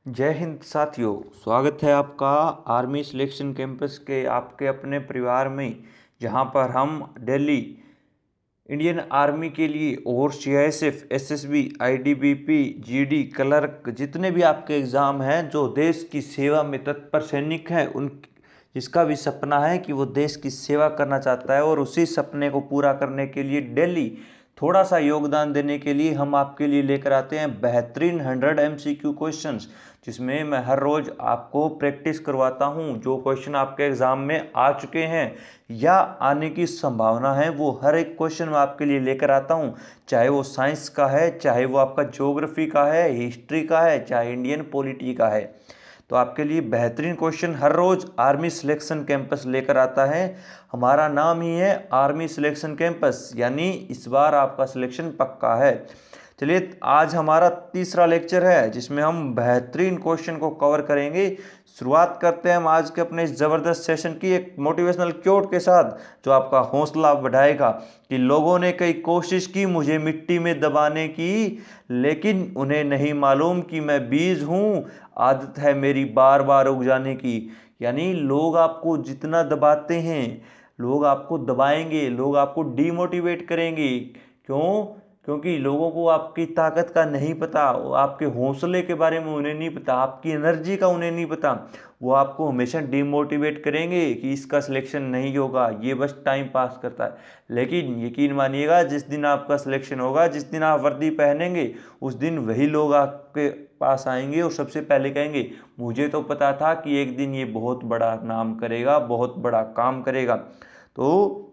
जय हिंद साथियों, स्वागत है आपका आर्मी सिलेक्शन कैंपस के आपके अपने परिवार में, जहां पर हम दिल्ली इंडियन आर्मी के लिए और CISF, SSB, ITBP, GD, clerk जितने भी आपके एग्ज़ाम हैं, जो देश की सेवा में तत्पर सैनिक हैं, उन जिसका भी सपना है कि वो देश की सेवा करना चाहता है और उसी सपने को पूरा करने के लिए डेली थोड़ा सा योगदान देने के लिए हम आपके लिए लेकर आते हैं बेहतरीन 100 एमसीक्यू क्वेश्चंस, जिसमें मैं हर रोज़ आपको प्रैक्टिस करवाता हूं। जो क्वेश्चन आपके एग्ज़ाम में आ चुके हैं या आने की संभावना है, वो हर एक क्वेश्चन मैं आपके लिए लेकर आता हूं। चाहे वो साइंस का है, चाहे वो आपका ज्योग्राफी का है, हिस्ट्री का है, चाहे इंडियन पॉलिटी का है, तो आपके लिए बेहतरीन क्वेश्चन हर रोज़ आर्मी सिलेक्शन कैंपस लेकर आता है। हमारा नाम ही है आर्मी सिलेक्शन कैंपस, यानी इस बार आपका सिलेक्शन पक्का है। चलिए, आज हमारा तीसरा लेक्चर है जिसमें हम बेहतरीन क्वेश्चन को कवर करेंगे। शुरुआत करते हैं हम आज के अपने इस ज़बरदस्त सेशन की एक मोटिवेशनल क्योट के साथ, जो आपका हौसला बढ़ाएगा कि लोगों ने कई कोशिश की मुझे मिट्टी में दबाने की, लेकिन उन्हें नहीं मालूम कि मैं बीज हूँ, आदत है मेरी बार बार उग जाने की। यानी लोग आपको जितना दबाते हैं, लोग आपको दबाएंगे, लोग आपको डीमोटिवेट करेंगे। क्यों? क्योंकि लोगों को आपकी ताकत का नहीं पता, आपके हौसले के बारे में उन्हें नहीं पता, आपकी एनर्जी का उन्हें नहीं पता। वो आपको हमेशा डिमोटिवेट करेंगे कि इसका सिलेक्शन नहीं होगा, ये बस टाइम पास करता है। लेकिन यकीन मानिएगा, जिस दिन आपका सिलेक्शन होगा, जिस दिन आप वर्दी पहनेंगे, उस दिन वही लोग आपके पास आएंगे और सबसे पहले कहेंगे मुझे तो पता था कि एक दिन ये बहुत बड़ा नाम करेगा, बहुत बड़ा काम करेगा। तो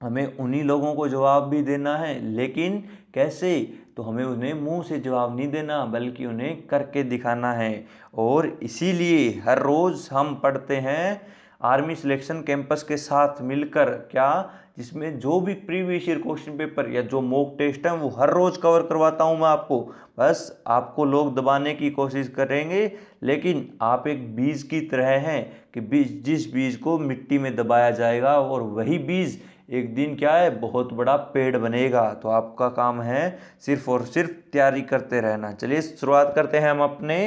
हमें उन्हीं लोगों को जवाब भी देना है, लेकिन कैसे? तो हमें उन्हें मुंह से जवाब नहीं देना, बल्कि उन्हें करके दिखाना है। और इसीलिए हर रोज़ हम पढ़ते हैं आर्मी सिलेक्शन कैंपस के साथ मिलकर, क्या, जिसमें जो भी प्रीवियस ईयर क्वेश्चन पेपर या जो मॉक टेस्ट है वो हर रोज़ कवर करवाता हूँ मैं आपको। बस आपको लोग दबाने की कोशिश करेंगे, लेकिन आप एक बीज की तरह हैं कि जिस बीज को मिट्टी में दबाया जाएगा और वही बीज एक दिन क्या है, बहुत बड़ा पेड़ बनेगा। तो आपका काम है सिर्फ और सिर्फ तैयारी करते रहना। चलिए शुरुआत करते हैं हम अपने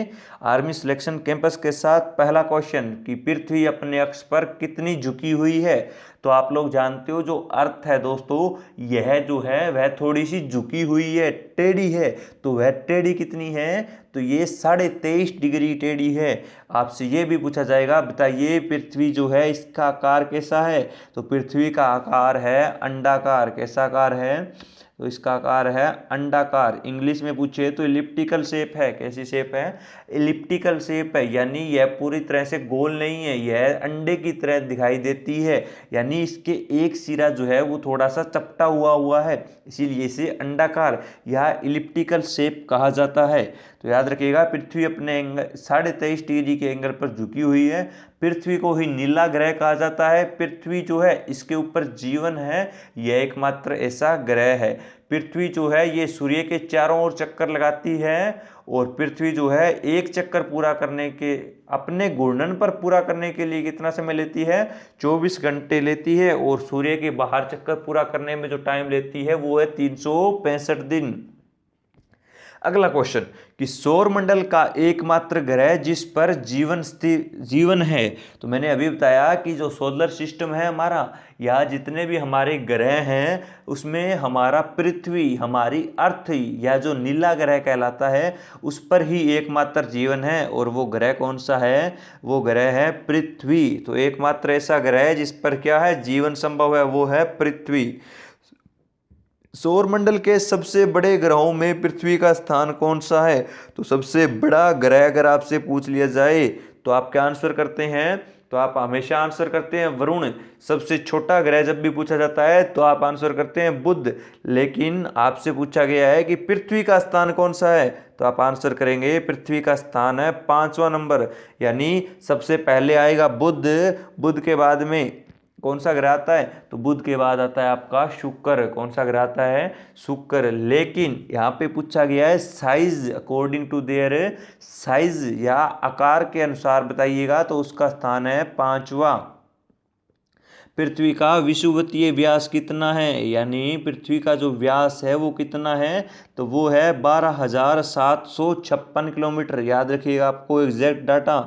आर्मी सिलेक्शन कैंपस के साथ। पहला क्वेश्चन कि पृथ्वी अपने अक्ष पर कितनी झुकी हुई है? तो आप लोग जानते हो जो अर्थ है दोस्तों, यह जो है वह थोड़ी सी झुकी हुई है, टेढ़ी है। तो वह टेढ़ी कितनी है? तो ये 23.5 डिग्री टेढ़ी है। आपसे ये भी पूछा जाएगा, बताइए पृथ्वी जो है इसका आकार कैसा है? तो पृथ्वी का आकार है अंडाकार। कैसा आकार है? तो इसका आकार है अंडाकार। इंग्लिश में पूछे तो इलिप्टिकल शेप है। कैसी शेप है? इलिप्टिकल शेप है, यानी यह पूरी तरह से गोल नहीं है, यह अंडे की तरह दिखाई देती है। यानी इसके एक सिरा जो है वो थोड़ा सा चपटा हुआ है, इसीलिए इसे अंडाकार या इलिप्टिकल शेप कहा जाता है। तो याद रखिएगा, पृथ्वी अपने 23.5 डिग्री के एंगल पर झुकी हुई है। पृथ्वी को ही नीला ग्रह कहा जाता है। पृथ्वी जो है इसके ऊपर जीवन है, यह एकमात्र ऐसा ग्रह है। पृथ्वी जो है ये सूर्य के चारों ओर चक्कर लगाती है, और पृथ्वी जो है एक चक्कर पूरा करने के, अपने घूर्णन पर पूरा करने के लिए कितना समय लेती है? 24 घंटे लेती है। और सूर्य के बाहर चक्कर पूरा करने में जो टाइम लेती है वो है 365 दिन। अगला क्वेश्चन कि सौर मंडल का एकमात्र ग्रह जिस पर जीवन है। तो मैंने अभी बताया कि जो सोलर सिस्टम है हमारा, या जितने भी हमारे ग्रह हैं, उसमें हमारा पृथ्वी, हमारी अर्थ या जो नीला ग्रह कहलाता है, उस पर ही एकमात्र जीवन है। और वो ग्रह कौन सा है? वो ग्रह है पृथ्वी। तो एकमात्र ऐसा ग्रह जिस पर क्या है, जीवन संभव है, वो है पृथ्वी। सौरमंडल के सबसे बड़े ग्रहों में पृथ्वी का स्थान कौन सा है? तो सबसे बड़ा ग्रह अगर आपसे पूछ लिया जाए तो आप क्या आंसर करते हैं? तो आप हमेशा आंसर करते हैं वरुण। सबसे छोटा ग्रह जब भी पूछा जाता है तो आप आंसर करते हैं बुध। लेकिन आपसे पूछा गया है कि पृथ्वी का स्थान कौन सा है, तो आप आंसर करेंगे पृथ्वी का स्थान है 5वां नंबर, यानी सबसे पहले आएगा बुध। बुध के बाद में कौन सा ग्रह आता है? तो बुध के बाद आता है आपका शुक्र। कौन सा ग्रह आता है? शुक्र। लेकिन यहाँ पे पूछा गया है size, according to their size या आकार के अनुसार बताइएगा, तो उसका स्थान है 5वां। पृथ्वी का विषुवतीय व्यास कितना है, यानी पृथ्वी का जो व्यास है वो कितना है, तो वो है 12,756 किलोमीटर। याद रखिएगा आपको एग्जैक्ट डाटा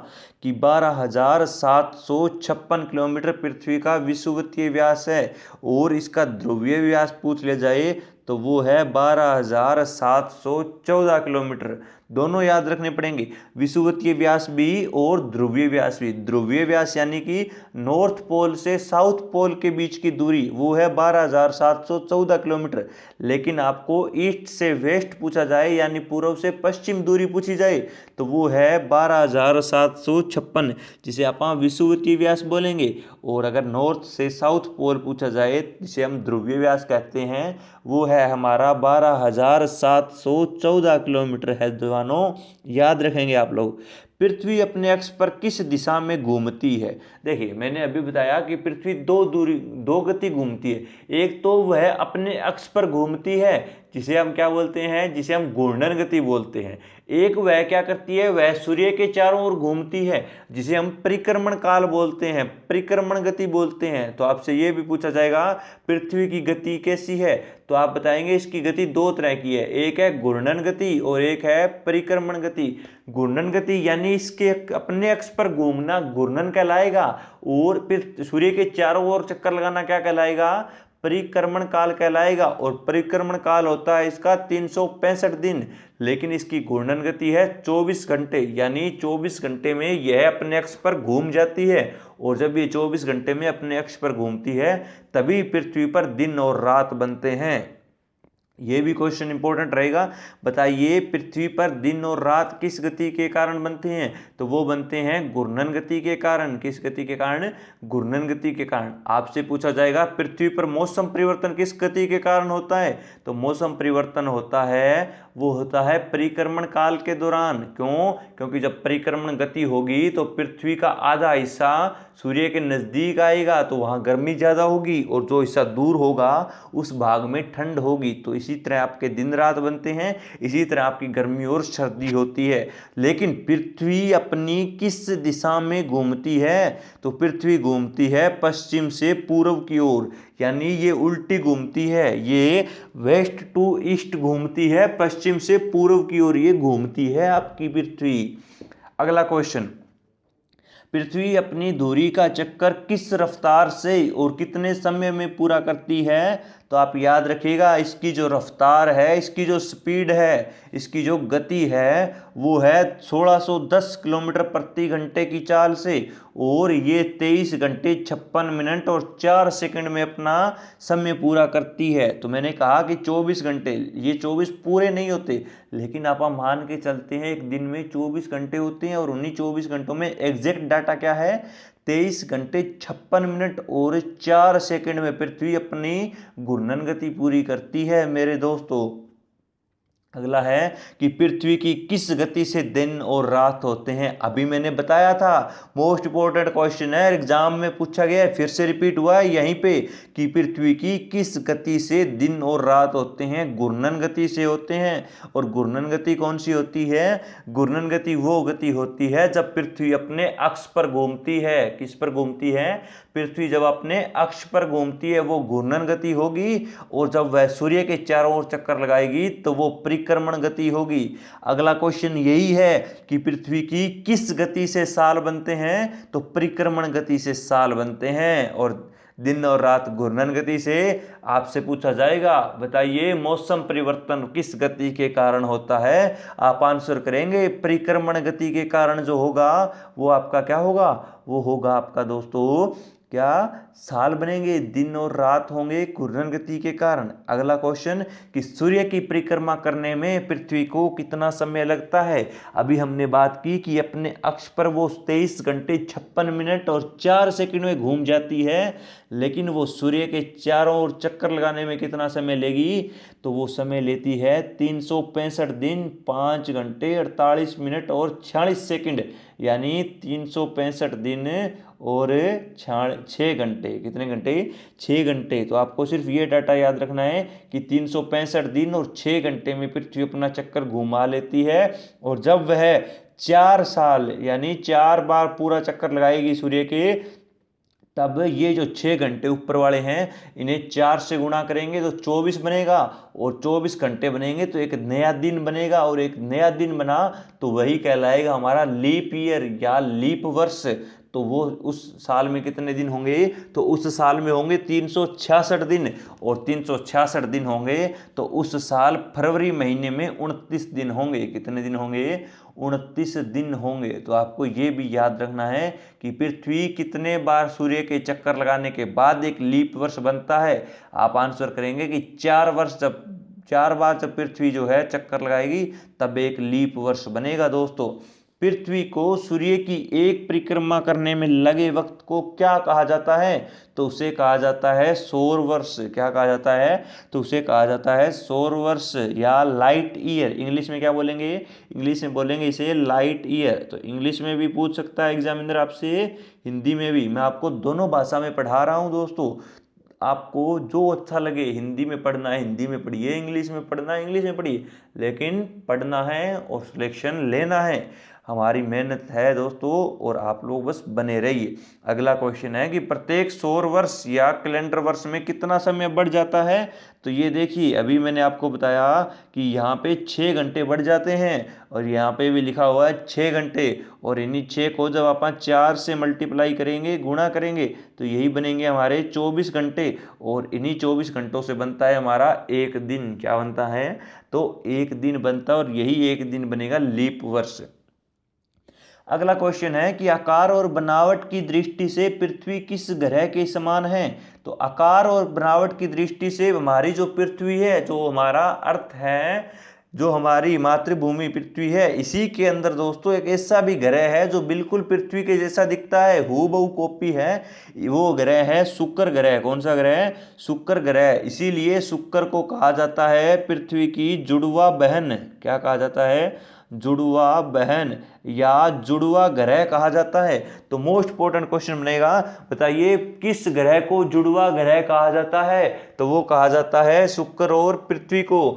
कि 12,756 किलोमीटर पृथ्वी का विषुवतीय व्यास है। और इसका ध्रुवीय व्यास पूछ ले जाए तो वो है 12,714 किलोमीटर। दोनों याद रखने पड़ेंगे, विषुवतीय व्यास भी और ध्रुवीय व्यास भी। ध्रुवीय व्यास यानी कि नॉर्थ पोल से साउथ पोल के बीच की दूरी वो है 12,714 किलोमीटर। लेकिन आपको ईस्ट से वेस्ट पूछा जाए यानी पूर्व से पश्चिम दूरी पूछी जाए तो वो है 12,756, जिसे आप विषुवतीय व्यास बोलेंगे। और अगर नॉर्थ से साउथ पोल पूछा जाए जिसे हम ध्रुवीय व्यास कहते हैं, वो है हमारा 12,714 किलोमीटर है जवानों, याद रखेंगे आप लोग। पृथ्वी अपने अक्ष पर किस दिशा में घूमती है। देखिए मैंने अभी बताया कि पृथ्वी दो गति घूमती है। एक तो वह अपने अक्ष पर घूमती है जिसे हम क्या बोलते हैं, जिसे हम घूर्णन गति बोलते हैं। एक वह क्या करती है, वह सूर्य के चारों ओर घूमती है जिसे हम परिक्रमण काल बोलते हैं, परिक्रमण गति बोलते हैं। तो आपसे ये भी पूछा जाएगा पृथ्वी की गति कैसी है, तो आप बताएंगे इसकी गति दो तरह की है, एक है घूर्णन गति और एक है परिक्रमण गति। घूर्णन गति यानी इसके अपने अक्ष पर घूमना घूर्णन कहलाएगा, और फिर सूर्य के चारों ओर चक्कर लगाना क्या कहलाएगा, परिक्रमण काल कहलाएगा। और परिक्रमण काल होता है इसका 365 दिन, लेकिन इसकी घूर्णन गति है 24 घंटे, यानी 24 घंटे में यह अपने अक्ष पर घूम जाती है। और जब ये 24 घंटे में अपने अक्ष पर घूमती है तभी पृथ्वी पर दिन और रात बनते हैं। ये भी क्वेश्चन इंपॉर्टेंट रहेगा। बताइए पृथ्वी पर दिन और रात किस गति के कारण बनते हैं, तो वो बनते हैं घूर्णन गति के कारण। किस गति के कारण, घूर्णन गति के कारण। आपसे पूछा जाएगा पृथ्वी पर मौसम परिवर्तन किस गति के कारण होता है, तो मौसम परिवर्तन होता है वो होता है परिक्रमण काल के दौरान। क्यों, क्योंकि जब परिक्रमण गति होगी तो पृथ्वी का आधा हिस्सा सूर्य के नजदीक आएगा तो वहां गर्मी ज्यादा होगी, और जो हिस्सा दूर होगा उस भाग में ठंड होगी। तो इसी तरह आपके दिन रात बनते हैं, इसी तरह आपकी गर्मी और सर्दी होती है। लेकिन पृथ्वी अपनी किस दिशा में घूमती है, तो पृथ्वी घूमती है पश्चिम से पूर्व की ओर, यानी ये उल्टी घूमती है, ये वेस्ट टू ईस्ट घूमती है, पश्चिम से पूर्व की ओर ये घूमती है आपकी पृथ्वी। अगला क्वेश्चन, पृथ्वी अपनी धुरी का चक्कर किस रफ्तार से और कितने समय में पूरा करती है, तो आप याद रखिएगा इसकी जो रफ्तार है, इसकी जो स्पीड है, इसकी जो गति है वो है 1610 किलोमीटर प्रति घंटे की चाल से, और ये 23 घंटे 56 मिनट और 4 सेकंड में अपना समय पूरा करती है। तो मैंने कहा कि 24 घंटे, ये 24 पूरे नहीं होते, लेकिन आप मान के चलते हैं एक दिन में 24 घंटे होते हैं, और उन्हीं 24 घंटों में एग्जैक्ट डाटा क्या है, 23 घंटे 56 मिनट और 4 सेकंड में पृथ्वी अपनी घूर्णन गति पूरी करती है मेरे दोस्तों। अगला है कि पृथ्वी की किस गति से दिन और रात होते हैं। अभी मैंने बताया था, मोस्ट इंपोर्टेंट क्वेश्चन है, एग्जाम में पूछा गया है, फिर से रिपीट हुआ है यहीं पे कि पृथ्वी की किस गति से दिन और रात होते हैं। घूर्णन गति से होते हैं। और घूर्णन गति कौन सी होती है, घूर्णन गति वो गति होती है जब पृथ्वी अपने अक्ष पर घूमती है। किस पर घूमती है, पृथ्वी जब अपने अक्ष पर घूमती है वो घूर्णन गति होगी, और जब वह सूर्य के चारों ओर चक्कर लगाएगी तो वो परिक्रमण गति होगी। अगला क्वेश्चन यही है कि पृथ्वी की किस गति से साल बनते हैं, तो परिक्रमण गति से साल बनते हैं, और दिन और रात घूर्णन गति से। आपसे पूछा जाएगा बताइए मौसम परिवर्तन किस गति के कारण होता है, आप आंसर करेंगे परिक्रमण गति के कारण। जो होगा वो आपका क्या होगा, वो होगा आपका दोस्तों क्या, साल बनेंगे, दिन और रात होंगे घूर्णन गति के कारण। अगला क्वेश्चन कि सूर्य की परिक्रमा करने में पृथ्वी को कितना समय लगता है। अभी हमने बात की कि अपने अक्ष पर वो 23 घंटे 56 मिनट और 4 सेकंड में घूम जाती है, लेकिन वो सूर्य के चारों ओर चक्कर लगाने में कितना समय लेगी, तो वो समय लेती है 365 दिन 5 घंटे 48 मिनट और 46 सेकंड, यानी 365 दिन और 6 घंटे। कितने घंटे, 6 घंटे। तो आपको सिर्फ ये डाटा याद रखना है कि 365 दिन और 6 घंटे में पृथ्वी अपना चक्कर घुमा लेती है। और जब वह 4 साल यानी 4 बार पूरा चक्कर लगाएगी सूर्य के, तब ये जो 6 घंटे ऊपर वाले हैं इन्हें 4 से गुणा करेंगे तो 24 बनेगा, और 24 घंटे बनेंगे तो एक नया दिन बनेगा, और एक नया दिन बना तो वही कहलाएगा हमारा लीप ईयर या लीप वर्ष। तो वो उस साल में कितने दिन होंगे, तो उस साल में होंगे 366 दिन, और 366 दिन होंगे तो उस साल फरवरी महीने में 29 दिन होंगे। कितने दिन होंगे, 29 दिन होंगे। तो आपको ये भी याद रखना है कि पृथ्वी कितने बार सूर्य के चक्कर लगाने के बाद एक लीप वर्ष बनता है। आप आंसर करेंगे कि 4 बार जब पृथ्वी जो है चक्कर लगाएगी तब एक लीप वर्ष बनेगा। दोस्तों, पृथ्वी को सूर्य की एक परिक्रमा करने में लगे वक्त को क्या कहा जाता है, तो उसे कहा जाता है सौर वर्ष। क्या कहा जाता है, तो उसे कहा जाता है सौर वर्ष या लाइट ईयर। इंग्लिश में क्या बोलेंगे, इंग्लिश में बोलेंगे इसे लाइट ईयर। तो इंग्लिश में भी पूछ सकता है एग्जामिनर आपसे, हिंदी में भी। मैं आपको दोनों भाषा में पढ़ा रहा हूँ दोस्तों, आपको जो अच्छा लगे, हिंदी में पढ़ना है हिंदी में पढ़िए, इंग्लिश में पढ़ना है इंग्लिश में पढ़िए, लेकिन पढ़ना है और सिलेक्शन लेना है। हमारी मेहनत है दोस्तों, और आप लोग बस बने रहिए। अगला क्वेश्चन है कि प्रत्येक सौर वर्ष या कैलेंडर वर्ष में कितना समय बढ़ जाता है। तो ये देखिए, अभी मैंने आपको बताया कि यहाँ पे 6 घंटे बढ़ जाते हैं, और यहाँ पे भी लिखा हुआ है 6 घंटे, और इन्हीं 6 को जब आप 4 से मल्टीप्लाई करेंगे, गुणा करेंगे, तो यही बनेंगे हमारे 24 घंटे, और इन्हीं 24 घंटों से बनता है हमारा एक दिन। क्या बनता है, तो एक दिन बनता है, और यही एक दिन बनेगा लीप वर्ष। अगला क्वेश्चन है कि आकार और बनावट की दृष्टि से पृथ्वी किस ग्रह के समान है। तो आकार और बनावट की दृष्टि से हमारी जो पृथ्वी है, जो हमारा अर्थ है, जो हमारी मातृभूमि पृथ्वी है, इसी के अंदर दोस्तों एक ऐसा भी ग्रह है जो बिल्कुल पृथ्वी के जैसा दिखता है, हूबहू कॉपी है। वो ग्रह है शुक्र ग्रह। कौन सा ग्रह, शुक्र ग्रह। इसीलिए शुक्र को कहा जाता है पृथ्वी की जुड़वा बहन। क्या कहा जाता है, जुड़वा बहन या जुड़वा ग्रह कहा जाता है। तो मोस्ट इंपोर्टेंट क्वेश्चन बनेगा, बताइए किस ग्रह को जुड़वा ग्रह कहा जाता है। तो वो कहा जाता है शुक्र और पृथ्वी को।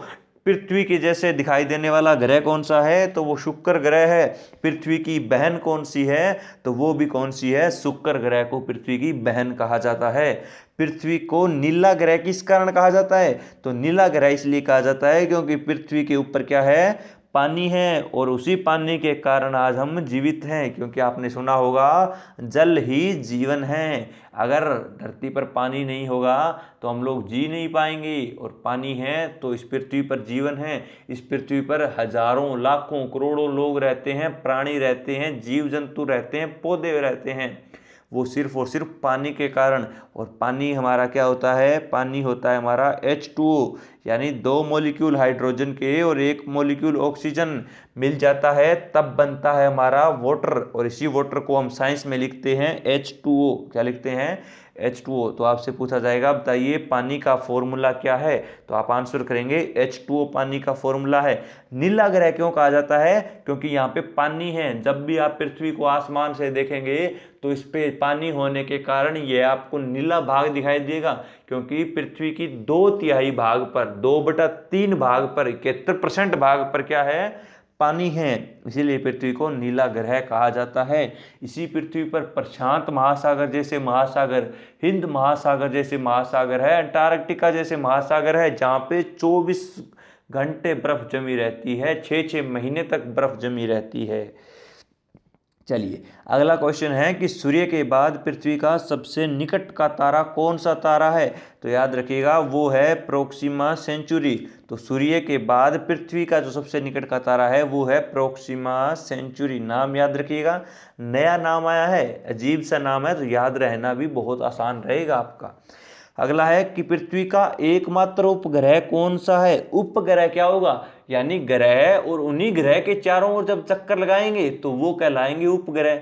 पृथ्वी के जैसे दिखाई देने वाला ग्रह कौन सा है, तो वो शुक्र ग्रह है। पृथ्वी की बहन कौन सी है, तो वो भी कौन सी है, शुक्र ग्रह को पृथ्वी की बहन कहा जाता है। पृथ्वी को नीला ग्रह किस कारण कहा जाता है, तो नीला ग्रह इसलिए कहा जाता है क्योंकि पृथ्वी के ऊपर क्या है, पानी है, और उसी पानी के कारण आज हम जीवित हैं। क्योंकि आपने सुना होगा जल ही जीवन है। अगर धरती पर पानी नहीं होगा तो हम लोग जी नहीं पाएंगे, और पानी है तो इस पृथ्वी पर जीवन है। इस पृथ्वी पर हजारों लाखों करोड़ों लोग रहते हैं, प्राणी रहते हैं, जीव जंतु रहते हैं, पौधे रहते हैं, वो सिर्फ और सिर्फ पानी के कारण। और पानी हमारा क्या होता है, पानी होता है हमारा H2O, यानी 2 मॉलिक्यूल हाइड्रोजन के और 1 मॉलिक्यूल ऑक्सीजन मिल जाता है तब बनता है हमारा वाटर। और इसी वाटर को हम साइंस में लिखते हैं H2O। क्या लिखते हैं, H2O। तो आपसे पूछा जाएगा बताइए पानी का फॉर्मूला क्या है, तो आप आंसर करेंगे H2O पानी का फॉर्मूला है। नीला ग्रह क्यों कहा जाता है, क्योंकि यहाँ पे पानी है। जब भी आप पृथ्वी को आसमान से देखेंगे तो इस पे पानी होने के कारण ये आपको नीला भाग दिखाई देगा, क्योंकि पृथ्वी की 2/3 भाग पर, 2/3 भाग पर, 71% भाग पर क्या है, पानी है। इसीलिए पृथ्वी को नीला ग्रह कहा जाता है। इसी पृथ्वी पर प्रशांत महासागर जैसे महासागर, हिंद महासागर जैसे महासागर है, अंटार्कटिका जैसे महासागर है, जहाँ पे 24 घंटे बर्फ जमी रहती है, 6-6 महीने तक बर्फ जमी रहती है। चलिए अगला क्वेश्चन है कि सूर्य के बाद पृथ्वी का सबसे निकट का तारा कौन सा तारा है। तो याद रखिएगा वो है प्रोक्सिमा सेंचुरी। तो सूर्य के बाद पृथ्वी का जो सबसे निकट का तारा है वो है प्रोक्सिमा सेंचुरी। नाम याद रखिएगा, नया नाम आया है, अजीब सा नाम है, तो याद रहना भी बहुत आसान रहेगा आपका। अगला है कि पृथ्वी का एकमात्र उपग्रह कौन सा है। उपग्रह क्या होगा, यानी ग्रह, और उन्हीं ग्रह के चारों ओर जब चक्कर लगाएंगे तो वो कहलाएंगे उपग्रह।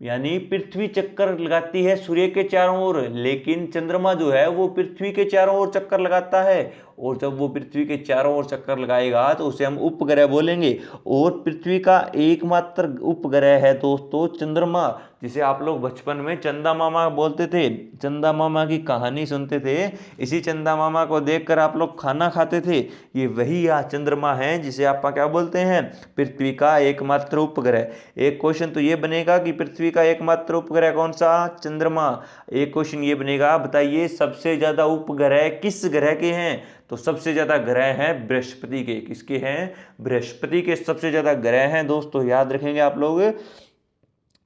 यानी पृथ्वी चक्कर लगाती है सूर्य के चारों ओर, लेकिन चंद्रमा जो है वो पृथ्वी के चारों ओर चक्कर लगाता है, और जब वो पृथ्वी के चारों ओर चक्कर लगाएगा तो उसे हम उपग्रह बोलेंगे। और पृथ्वी का एकमात्र उपग्रह है दोस्तों चंद्रमा। जिसे आप लोग बचपन में चंदा मामा बोलते थे, चंदा मामा की कहानी सुनते थे, इसी चंदा मामा को देखकर आप लोग खाना खाते थे, ये वही यह चंद्रमा है जिसे आप क्या बोलते हैं, पृथ्वी का एकमात्र उपग्रह। एक क्वेश्चन तो ये बनेगा कि पृथ्वी का एकमात्र उपग्रह कौन सा, चंद्रमा। एक क्वेश्चन ये बनेगा, बताइए सबसे ज्यादा उपग्रह किस ग्रह के हैं, तो सबसे ज्यादा ग्रह हैं बृहस्पति के। किसके हैं, बृहस्पति के सबसे ज्यादा ग्रह हैं। दोस्तों याद रखेंगे आप लोग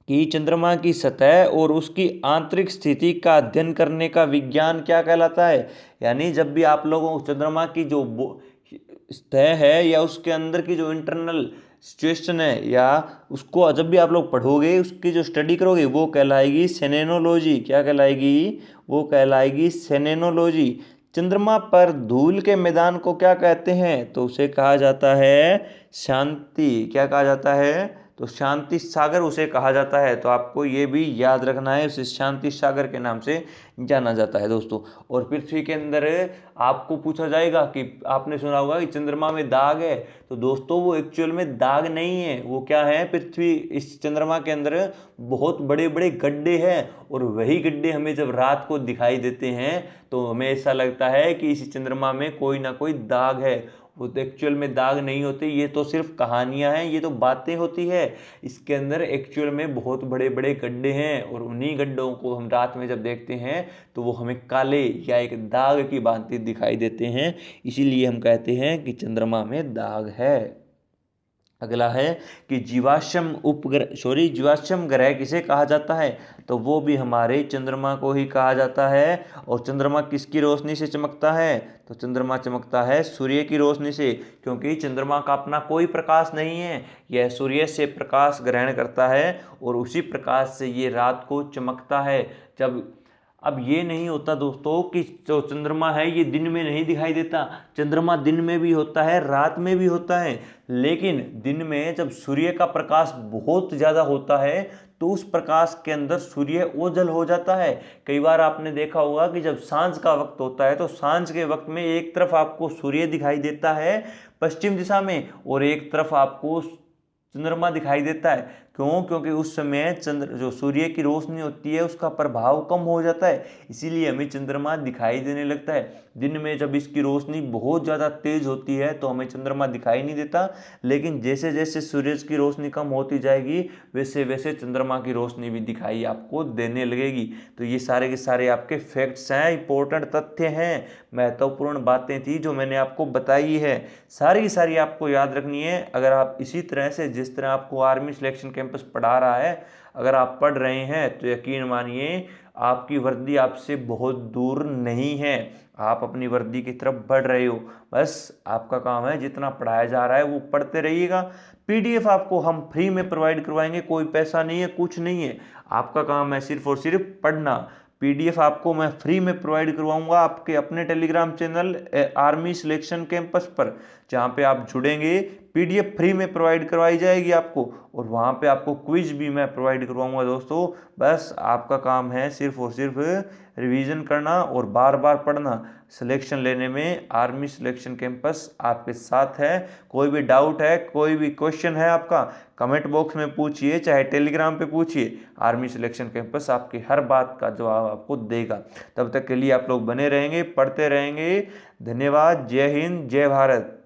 कि चंद्रमा की सतह और उसकी आंतरिक स्थिति का अध्ययन करने का विज्ञान क्या कहलाता है। यानी जब भी आप लोगों को चंद्रमा की जो सतह है या उसके अंदर की जो इंटरनल सिचुएशन है या उसको जब भी आप लोग पढ़ोगे, उसकी जो स्टडी करोगे वो कहलाएगी सेलेनोलॉजी। क्या कहलाएगी, वो कहलाएगी सेलेनोलॉजी। चंद्रमा पर धूल के मैदान को क्या कहते हैं, तो उसे कहा जाता है शांति। क्या कहा जाता है, तो शांति सागर उसे कहा जाता है। तो आपको ये भी याद रखना है, उसे शांति सागर के नाम से जाना जाता है दोस्तों। और पृथ्वी के अंदर आपको पूछा जाएगा कि आपने सुना होगा कि चंद्रमा में दाग है, तो दोस्तों वो एक्चुअल में दाग नहीं है, वो क्या है, पृथ्वी इस चंद्रमा के अंदर बहुत बड़े बड़े गड्ढे हैं, और वही गड्ढे हमें जब रात को दिखाई देते हैं तो हमें ऐसा लगता है कि इस चंद्रमा में कोई ना कोई दाग है। वो तो एक्चुअल में दाग नहीं होते, ये तो सिर्फ कहानियां हैं, ये तो बातें होती है। इसके अंदर एक्चुअल में बहुत बड़े बड़े गड्ढे हैं, और उन्हीं गड्ढों को हम रात में जब देखते हैं तो वो हमें काले या एक दाग की भांति दिखाई देते हैं, इसीलिए हम कहते हैं कि चंद्रमा में दाग है। अगला है कि जीवाश्म ग्रह किसे कहा जाता है, तो वो भी हमारे चंद्रमा को ही कहा जाता है। और चंद्रमा किसकी रोशनी से चमकता है, तो चंद्रमा चमकता है सूर्य की रोशनी से, क्योंकि चंद्रमा का अपना कोई प्रकाश नहीं है, यह सूर्य से प्रकाश ग्रहण करता है और उसी प्रकाश से ये रात को चमकता है। जब अब ये नहीं होता दोस्तों कि जो चंद्रमा है ये दिन में नहीं दिखाई देता, चंद्रमा दिन में भी होता है, रात में भी होता है, लेकिन दिन में जब सूर्य का प्रकाश बहुत ज़्यादा होता है तो उस प्रकाश के अंदर सूर्य ओझल हो जाता है। कई बार आपने देखा होगा कि जब सांझ का वक्त होता है तो सांझ के वक्त में एक तरफ आपको सूर्य दिखाई देता है पश्चिम दिशा में, और एक तरफ आपको चंद्रमा दिखाई देता है। क्यों, क्योंकि उस समय चंद्र जो सूर्य की रोशनी होती है उसका प्रभाव कम हो जाता है, इसीलिए हमें चंद्रमा दिखाई देने लगता है। दिन में जब इसकी रोशनी बहुत ज़्यादा तेज होती है तो हमें चंद्रमा दिखाई नहीं देता, लेकिन जैसे जैसे सूरज की रोशनी कम होती जाएगी वैसे वैसे चंद्रमा की रोशनी भी दिखाई आपको देने लगेगी। तो ये सारे के सारे आपके फैक्ट्स हैं, इंपॉर्टेंट तथ्य हैं, महत्वपूर्ण बातें थी जो मैंने आपको बताई है, सारी की सारी आपको याद रखनी है। अगर आप इसी तरह से, जिस तरह आपको आर्मी सिलेक्शन कैंपस पढ़ा रहा है, अगर आप पढ़ रहे हैं तो यकीन मानिए आपकी वर्दी आपसे बहुत दूर नहीं है, आप अपनी वर्दी की तरफ बढ़ रहे हो। बस आपका काम है जितना पढ़ाया जा रहा है वो पढ़ते रहिएगा। पीडीएफ आपको हम फ्री में प्रोवाइड करवाएंगे, कोई पैसा नहीं है, कुछ नहीं है, आपका काम है सिर्फ और सिर्फ पढ़ना। पीडीएफ आपको मैं फ्री में प्रोवाइड करवाऊंगा आपके अपने Telegram channel army selection campus पर, जहां पे आप जुड़ेंगे पीडीएफ फ्री में प्रोवाइड करवाई जाएगी आपको, और वहां पे आपको क्विज भी मैं प्रोवाइड करवाऊंगा दोस्तों। बस आपका काम है सिर्फ और सिर्फ रिवीजन करना और बार बार पढ़ना। सिलेक्शन लेने में आर्मी सिलेक्शन कैंपस आपके साथ है। कोई भी डाउट है, कोई भी क्वेश्चन है आपका, कमेंट बॉक्स में पूछिए, चाहे टेलीग्राम पे पूछिए, आर्मी सिलेक्शन कैंपस आपकी हर बात का जवाब आपको देगा। तब तक के लिए आप लोग बने रहेंगे, पढ़ते रहेंगे। धन्यवाद। जय हिंद, जय भारत।